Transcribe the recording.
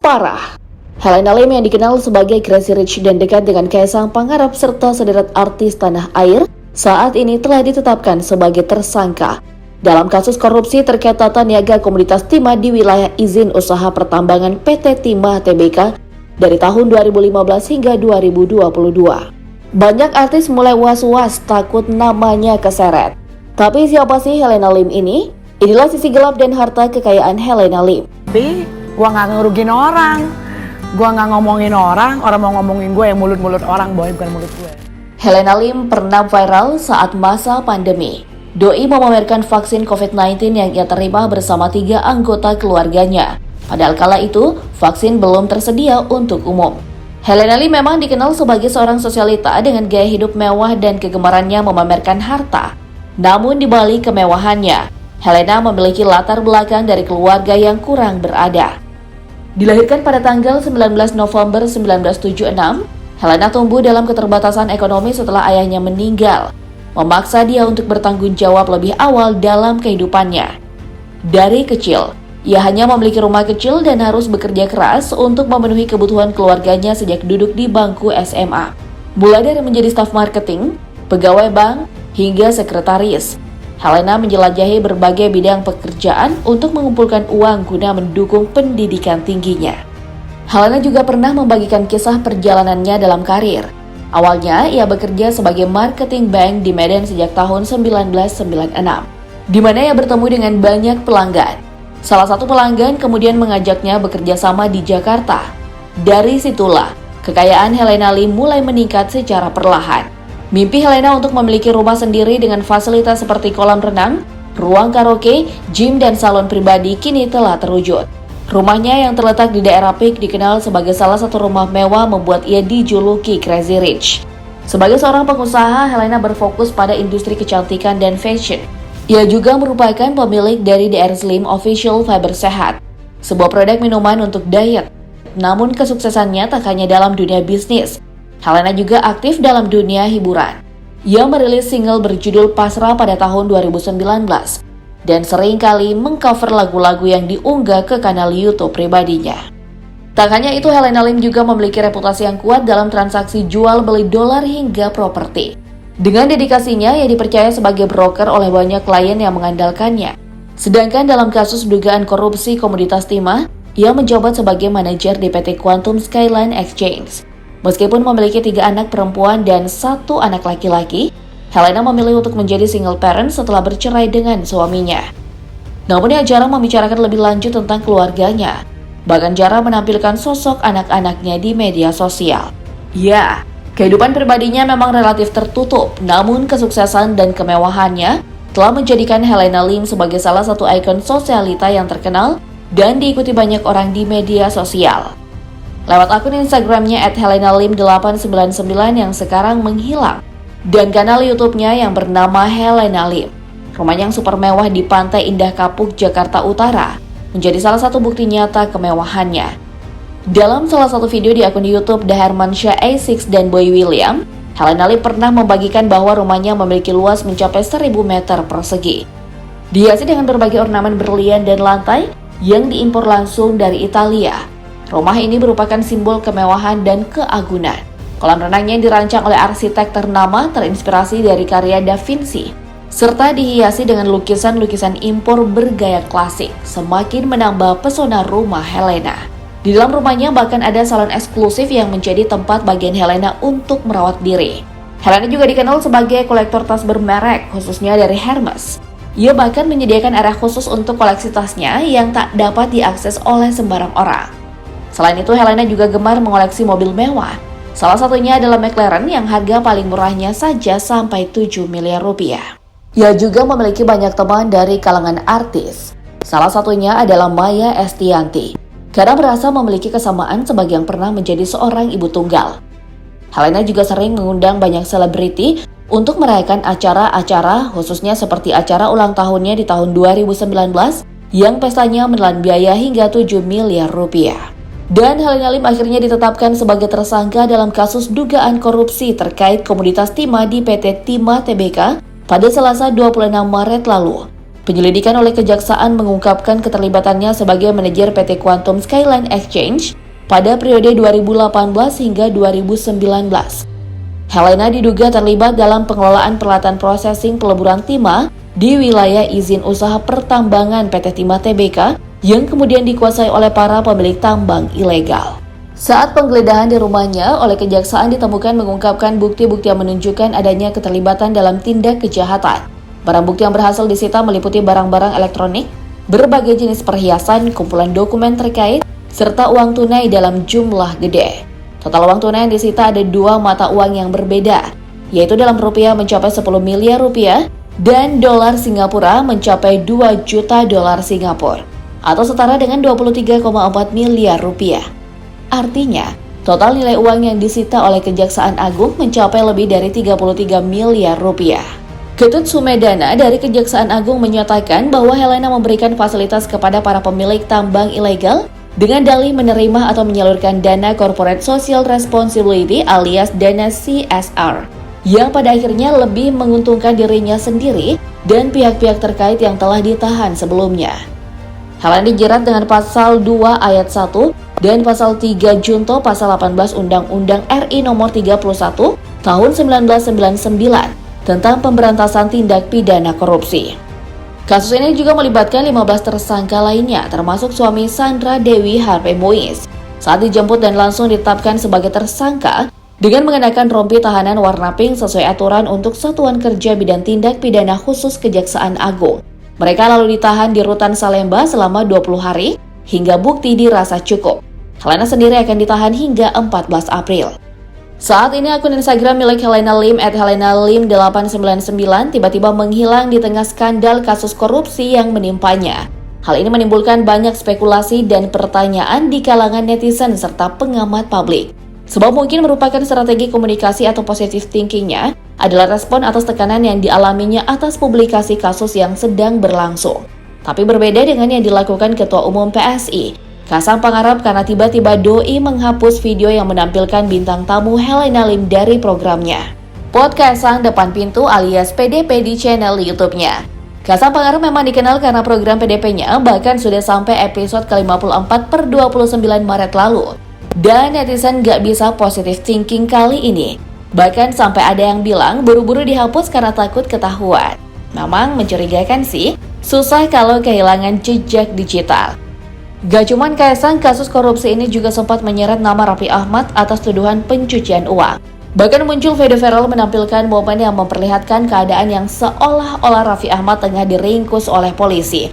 Parah. Helena Lim yang dikenal sebagai Crazy Rich dan dekat dengan Kaisang Pangarep serta sederet artis tanah air saat ini telah ditetapkan sebagai tersangka dalam kasus korupsi terkait tata niaga komoditas timah di wilayah izin usaha pertambangan PT Timah Tbk dari tahun 2015 hingga 2022. Banyak artis mulai was-was takut namanya keseret. Tapi siapa sih Helena Lim ini? Inilah sisi gelap dan harta kekayaan Helena Lim. Tapi gue gak ngerugin orang, gue gak ngomongin orang mau ngomongin gue yang mulut-mulut orang, boy, bukan mulut gue. Helena Lim pernah viral saat masa pandemi. Doi memamerkan vaksin COVID-19 yang ia terima bersama 3 anggota keluarganya. Padahal kala itu, vaksin belum tersedia untuk umum. Helena Lim memang dikenal sebagai seorang sosialita dengan gaya hidup mewah dan kegemarannya memamerkan harta. Namun di balik kemewahannya, Helena memiliki latar belakang dari keluarga yang kurang berada. Dilahirkan pada tanggal 19 November 1976, Helena tumbuh dalam keterbatasan ekonomi setelah ayahnya meninggal, memaksa dia untuk bertanggung jawab lebih awal dalam kehidupannya. Dari kecil, ia hanya memiliki rumah kecil dan harus bekerja keras untuk memenuhi kebutuhan keluarganya sejak duduk di bangku SMA. Mulai dari menjadi staf marketing, pegawai bank, hingga sekretaris, Helena menjelajahi berbagai bidang pekerjaan untuk mengumpulkan uang guna mendukung pendidikan tingginya. Helena juga pernah membagikan kisah perjalanannya dalam karir. Awalnya, ia bekerja sebagai marketing bank di Medan sejak tahun 1996, di mana ia bertemu dengan banyak pelanggan. Salah satu pelanggan kemudian mengajaknya bekerja sama di Jakarta. Dari situlah, kekayaan Helena Lim mulai meningkat secara perlahan. Mimpi Helena untuk memiliki rumah sendiri dengan fasilitas seperti kolam renang, ruang karaoke, gym, dan salon pribadi kini telah terwujud. Rumahnya yang terletak di daerah Peak dikenal sebagai salah satu rumah mewah membuat ia dijuluki Crazy Rich. Sebagai seorang pengusaha, Helena berfokus pada industri kecantikan dan fashion. Ia juga merupakan pemilik dari DR Slim Official Fiber Sehat, sebuah produk minuman untuk diet. Namun kesuksesannya tak hanya dalam dunia bisnis. Helena juga aktif dalam dunia hiburan. Ia merilis single berjudul Pasrah pada tahun 2019 dan sering kali mengcover lagu-lagu yang diunggah ke kanal YouTube pribadinya. Tak hanya itu, Helena Lim juga memiliki reputasi yang kuat dalam transaksi jual beli dolar hingga properti. Dengan dedikasinya, ia dipercaya sebagai broker oleh banyak klien yang mengandalkannya. Sedangkan dalam kasus dugaan korupsi komoditas timah, ia menjabat sebagai manajer di PT Quantum Skyline Exchange. Meskipun memiliki 3 anak perempuan dan 1 anak laki-laki, Helena memilih untuk menjadi single parent setelah bercerai dengan suaminya. Namun ia jarang membicarakan lebih lanjut tentang keluarganya, bahkan jarang menampilkan sosok anak-anaknya di media sosial. Ya, kehidupan pribadinya memang relatif tertutup, namun kesuksesan dan kemewahannya telah menjadikan Helena Lim sebagai salah satu ikon sosialita yang terkenal dan diikuti banyak orang di media sosial. Lewat akun Instagramnya @HelenaLim899 yang sekarang menghilang, dan kanal YouTube-nya yang bernama Helena Lim. Rumahnya yang super mewah di Pantai Indah Kapuk, Jakarta Utara, menjadi salah satu bukti nyata kemewahannya. Dalam salah satu video di akun YouTube The Hermansyah A6 dan Boy William, Helena Lim pernah membagikan bahwa rumahnya memiliki luas mencapai 1000 meter persegi. Dihiasi dengan berbagai ornamen berlian dan lantai yang diimpor langsung dari Italia. Rumah ini merupakan simbol kemewahan dan keagungan. Kolam renangnya yang dirancang oleh arsitek ternama terinspirasi dari karya Da Vinci, serta dihiasi dengan lukisan-lukisan impor bergaya klasik, semakin menambah pesona rumah Helena. Di dalam rumahnya bahkan ada salon eksklusif yang menjadi tempat bagian Helena untuk merawat diri. Helena juga dikenal sebagai kolektor tas bermerek, khususnya dari Hermes. Ia bahkan menyediakan area khusus untuk koleksi tasnya yang tak dapat diakses oleh sembarang orang. Selain itu, Helena juga gemar mengoleksi mobil mewah. Salah satunya adalah McLaren yang harga paling murahnya saja sampai 7 miliar rupiah. Ia juga memiliki banyak teman dari kalangan artis. Salah satunya adalah Maya Estianty, karena merasa memiliki kesamaan sebagai yang pernah menjadi seorang ibu tunggal. Helena juga sering mengundang banyak selebriti untuk merayakan acara-acara, khususnya seperti acara ulang tahunnya di tahun 2019 yang pestanya menelan biaya hingga 7 miliar rupiah. Dan Helena Lim akhirnya ditetapkan sebagai tersangka dalam kasus dugaan korupsi terkait komoditas timah di PT Timah Tbk pada Selasa 26 Maret lalu. Penyelidikan oleh Kejaksaan mengungkapkan keterlibatannya sebagai manajer PT Quantum Skyline Exchange pada periode 2018 hingga 2019. Helena diduga terlibat dalam pengelolaan peralatan processing peleburan timah di wilayah izin usaha pertambangan PT Timah Tbk yang kemudian dikuasai oleh para pemilik tambang ilegal. Saat penggeledahan di rumahnya, oleh Kejaksaan ditemukan mengungkapkan bukti-bukti yang menunjukkan adanya keterlibatan dalam tindak kejahatan. Barang bukti yang berhasil disita meliputi barang-barang elektronik, berbagai jenis perhiasan, kumpulan dokumen terkait, serta uang tunai dalam jumlah gede. Total uang tunai yang disita ada 2 mata uang yang berbeda, yaitu dalam rupiah mencapai 10 miliar rupiah dan dolar Singapura mencapai 2 juta dolar Singapura, atau setara dengan 23,4 miliar rupiah. Artinya, total nilai uang yang disita oleh Kejaksaan Agung mencapai lebih dari 33 miliar rupiah. Ketut Sumedana dari Kejaksaan Agung menyatakan bahwa Helena memberikan fasilitas kepada para pemilik tambang ilegal dengan dalih menerima atau menyalurkan dana Corporate Social Responsibility alias dana CSR, yang pada akhirnya lebih menguntungkan dirinya sendiri dan pihak-pihak terkait yang telah ditahan sebelumnya. Helena dijerat dengan pasal 2 ayat 1 dan pasal 3 junto pasal 18 Undang-Undang RI nomor 31 tahun 1999 tentang pemberantasan tindak pidana korupsi. Kasus ini juga melibatkan 15 tersangka lainnya, termasuk suami Sandra Dewi Harvey Mois. Saat dijemput dan langsung ditetapkan sebagai tersangka dengan mengenakan rompi tahanan warna pink sesuai aturan untuk Satuan Kerja Bidang Tindak Pidana Khusus Kejaksaan Agung. Mereka lalu ditahan di Rutan Salemba selama 20 hari hingga bukti dirasa cukup. Helena sendiri akan ditahan hingga 14 April. Saat ini akun Instagram milik Helena Lim @HelenaLim899 tiba-tiba menghilang di tengah skandal kasus korupsi yang menimpanya. Hal ini menimbulkan banyak spekulasi dan pertanyaan di kalangan netizen serta pengamat publik. Sebab mungkin merupakan strategi komunikasi atau positive thinkingnya adalah respon atas tekanan yang dialaminya atas publikasi kasus yang sedang berlangsung. Tapi berbeda dengan yang dilakukan Ketua Umum PSI, Kaisang Pangarep, karena tiba-tiba doi menghapus video yang menampilkan bintang tamu Helena Lim dari programnya. Podcast Kaisang Depan Pintu alias PDP di channel YouTube-nya. Kaisang Pangarep memang dikenal karena program PDP-nya bahkan sudah sampai episode ke-54 per 29 Maret lalu. Dan netizen gak bisa positive thinking kali ini. Bahkan sampai ada yang bilang buru-buru dihapus karena takut ketahuan. Memang mencurigakan sih, susah kalau kehilangan jejak digital. Gak cuman Kaisang, kasus korupsi ini juga sempat menyeret nama Raffi Ahmad atas tuduhan pencucian uang. Bahkan muncul video viral menampilkan momen yang memperlihatkan keadaan yang seolah-olah Raffi Ahmad tengah diringkus oleh polisi.